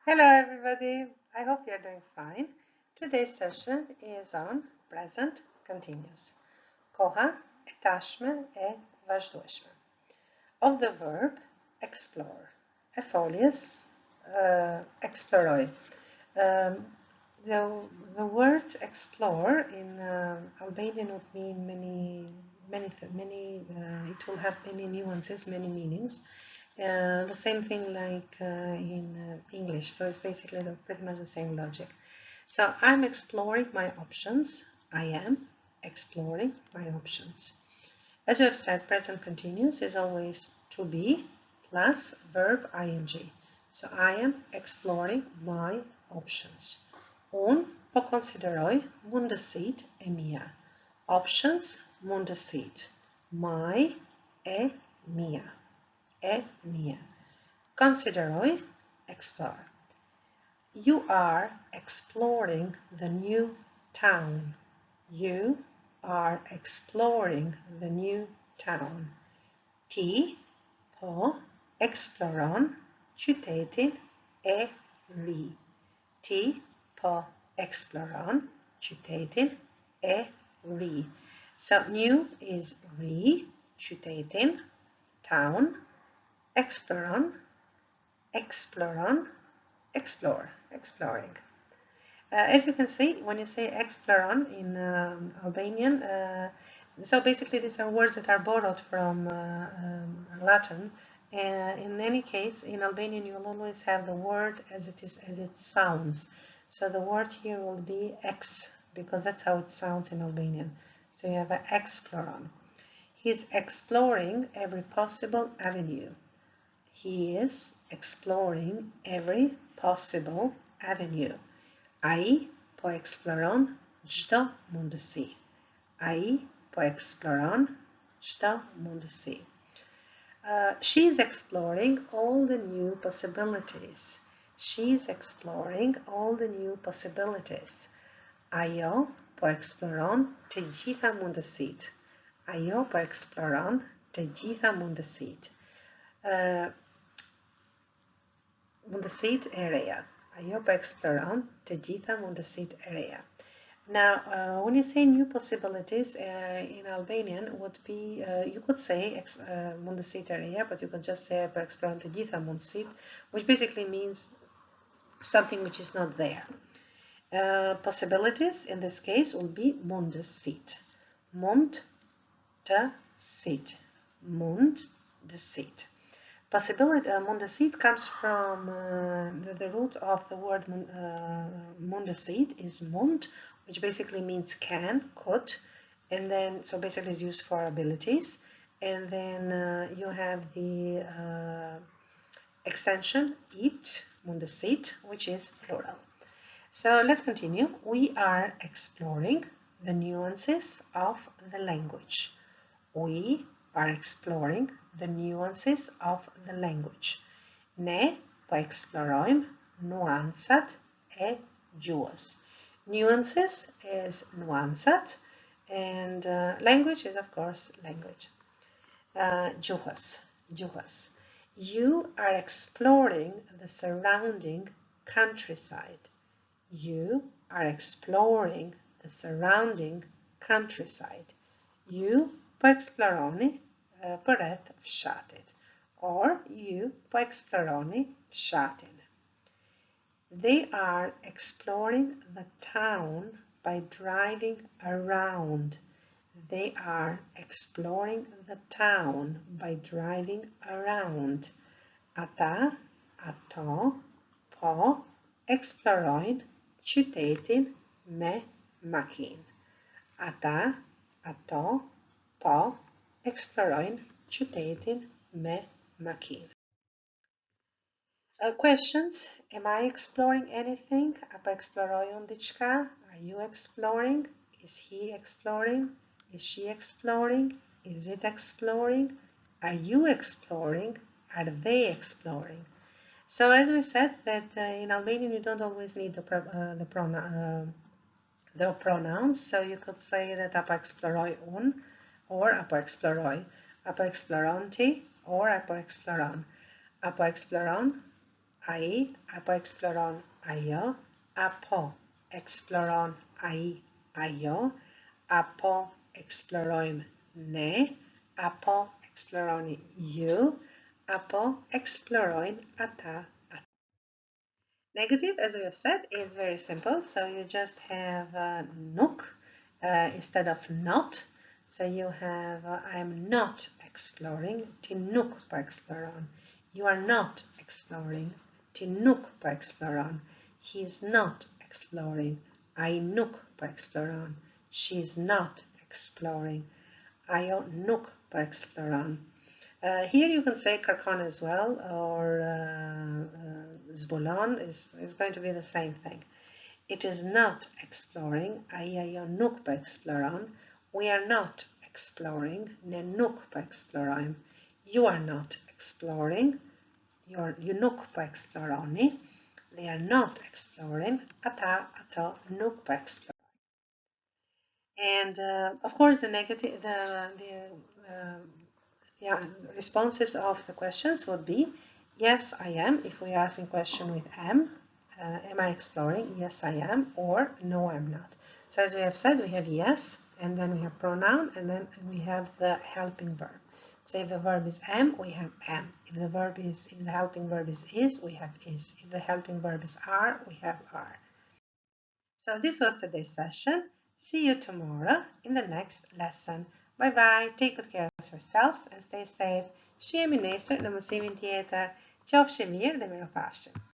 Hello everybody, I hope you're doing fine. Today's session is on present continuous. Koha, tashme e vazhdueshme. Of the verb explore. Foljes, eksploroj. Um, the word explore in Albanian would mean it will have many nuances, many meanings. The same thing like in English, so it's basically pretty much the same logic. So I'm exploring my options. I am exploring my options. As we have said, present continuous is always to be plus verb ing. So I am exploring my options. Unë po konsideroj mundësitë e mia. Options, mundësitë. My e mia. E mia. Consideroj, explore. You are exploring the new town. You are exploring the new town. Ti po eksploron qytetin e ri. Ti po eksploron qytetin e ri. So new is ri, qytetin, town, exploron, exploron, explore, exploring. As you can see, when you say exploron in Albanian, so basically these are words that are borrowed from Latin. In any case, in Albanian you will always have the word as it sounds. So the word here will be ex, because that's how it sounds in Albanian. So you have an exploron. He's exploring every possible avenue. He is exploring every possible avenue. Ai po eksploron çdo mundësi. Ai po eksploron çdo mundësi. She's exploring all the new possibilities. She's exploring all the new possibilities. Ajo po eksploron të gjitha mundësitë. Ajo po eksploron të gjitha mundësitë. Mundësitë e reja. Ajo po eksploron të gjitha mundësitë e reja. Now, when you say new possibilities in Albanian would be, you could say mundësitë e reja, but you could just say po eksploron të gjitha mundësitë, which basically means something which is not there. Possibilities in this case will be mundësitë. Mund të sit. Mund të sit. Possibility, mundësit comes from the root of the word mundësit is mund, which basically means can, could, and then so basically is used for abilities, and then you have the extension it, mundësit, which is plural. So let's continue. We are exploring the nuances of the language. We are exploring the nuances of the language. Ne po eksplorojmë nuancat e gjuhës. Nuances is nuancat, and language is of course language. Gjuhës. You are exploring the surrounding countryside. You are exploring the surrounding countryside. You po eksploroni përreth fshatit, or you po eksploroni fshatin. They are exploring the town by driving around. They are exploring the town by driving around. Ata, ato, po eksplorojnë qytetin me makinë. Ata, ato, po eksplorojnë qytetin me makinë. Questions? Am I exploring anything? Apo eksploroj unë diçka? Are you exploring? Is he exploring? Is she exploring? Is it exploring? Are you exploring? Are they exploring? So as we said that in Albanian you don't always need the pronouns, so you could say that apo eksploroj unë, or apo eksploron ti, or apo eksploron. Apo eksploron, ai, apo eksploron ajo, apo eksploron ai, ajo, apo eksplorojmë ne, apo eksploroni ju, apo eksplorojnë ata. Negative, as we have said, is very simple. So you just have nuk instead of not. So you have I am not exploring, ti nuk po eksploron. You are not exploring, ti nuk po eksploron. He is not exploring, ai nuk po eksploron. She is not exploring, ajo nuk po eksploron. Here you can say kërkon as well, or zbulon is going to be the same thing. It is not exploring, ajo nuk po eksploron. We are not exploring, ne nuk po eksplorojmë. You are not exploring, ju nuk po eksploroni. They are not exploring, ata, ato nuk po eksplorojnë. And of course the negative, responses of the questions would be yes, I am, if we are asking question with am I exploring? Yes, I am, or no, I'm not. So as we have said, we have yes, and then we have pronoun, and then we have the helping verb. So if the verb is am, we have am. If the helping verb is, we have is. If the helping verb is are, we have are. So this was today's session. See you tomorrow in the next lesson. Bye bye. Take good care of yourselves and stay safe. Shihemi nesër në mësimin tjetër. Qofshi mirë dhe mirupafshim.